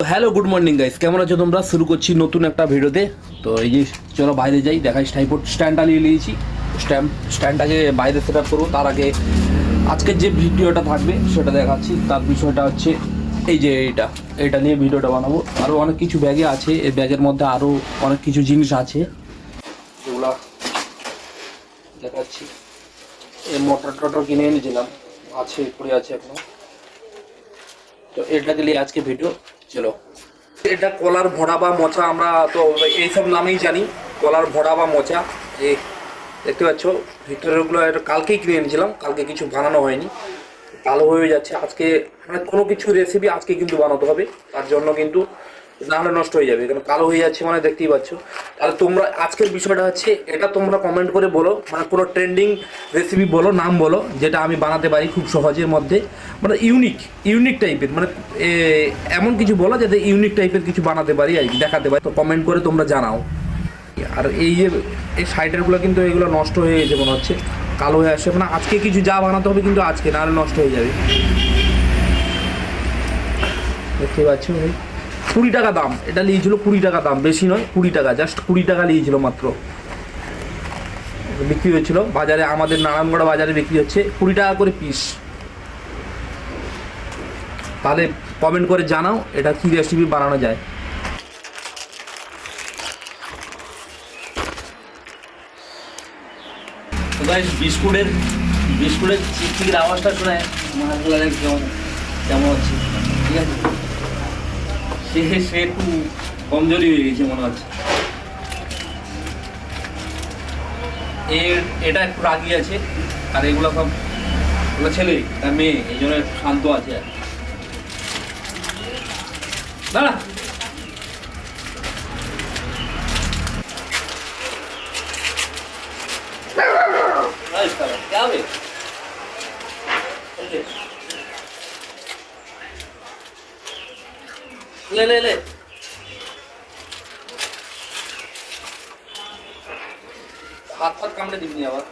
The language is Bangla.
হ্যালো গুড মর্নিং গাইস, কেমন আছো তোমরা? শুরু করছি নতুন একটা ভিডিওতে। তো এই যে চলো বাইরে যাই, দেখাই ট্রাইপড স্ট্যান্ডটা নিয়েছি। স্ট্যান্ডটাকে বাইরে সেট আপ করবো। তার আগে আজকের যে ভিডিওটা থাকবে সেটা দেখাচ্ছি। তার বিষয়টা হচ্ছে এই যে এইটা নিয়ে ভিডিওটা বানাবো। আরও অনেক কিছু ব্যাগে আছে, এই ব্যাগের মধ্যে আরও অনেক কিছু জিনিস আছে যেগুলা দেখাচ্ছি। এই মোটর টোটর কিনে এনেছিলাম, আছে পড়ে আছে এখনো। তো এটাকে নিয়ে আজকে ভিডিও। চলো, এটা কলার ভরা বা মোচা, আমরা তো এইসব নামেই জানি, কলার ভরা বা মোচা। এই দেখতে পাচ্ছ ভিতরের ওগুলো, এটা কালকেই কিনে এনেছিলাম, কালকে কিছু বানানো হয়নি, কালো হয়ে যাচ্ছে। আজকে মানে কোনো কিছু রেসিপি আজকে কিন্তু বানাতে হবে, তার জন্য কিন্তু না হলে নষ্ট হয়ে যাবে, কারণ কালো হয়ে যাচ্ছে মানে দেখতেই পাচ্ছ। তাহলে তোমরা আজকের বিষয়টা হচ্ছে এটা, তোমরা কমেন্ট করে বলো, মানে কোনো ট্রেন্ডিং রেসিপি বলো, নাম বলো, যেটা আমি বানাতে পারি খুব সহজের মধ্যে, মানে ইউনিক টাইপের, মানে এমন কিছু বলো যাতে ইউনিক টাইপের কিছু বানাতে পারি আর কি, দেখাতে পারি। তো কমেন্ট করে তোমরা জানাও। আর এই যে এই সাইডেরগুলো কিন্তু এগুলো নষ্ট হয়ে গেছে মনে হচ্ছে, কালো হয়ে আসছে, মানে আজকে কিছু যা বানাতে হবে কিন্তু আজকে, না হলে নষ্ট হয়ে যাবে। দেখতে পাচ্ছ ভাই, 20 টাকা দাম, এটা নিয়েছিল 20 টাকা দাম, বেশি নয়, 20 টাকা, জাস্ট 20 টাকা নিয়েছিল মাত্র। বিক্রি হচ্ছিল বাজারে, আমাদের নারায়ণগড় বাজারে বিক্রি হচ্ছে 20 টাকা করে পিস। তাহলে কমেন্ট করে জানাও এটা কী রেসিপি বানানো যায়। বিস্কুটের চিকচিকের আওয়াজটা শুনে মনে লাগে কেমন কেমন হচ্ছে, ঠিক আছে। সে একটু কমজোরি হয়ে গেছে মনে হচ্ছে। এটা একটু রাগি আছে, আর এগুলো সব ছেলে তার মেয়ে, এই জন্য একটু শান্ত আছে আর দাঁড়া। क्या হবে? ले ले ले, হাত কামড়ে দিবনি আবার।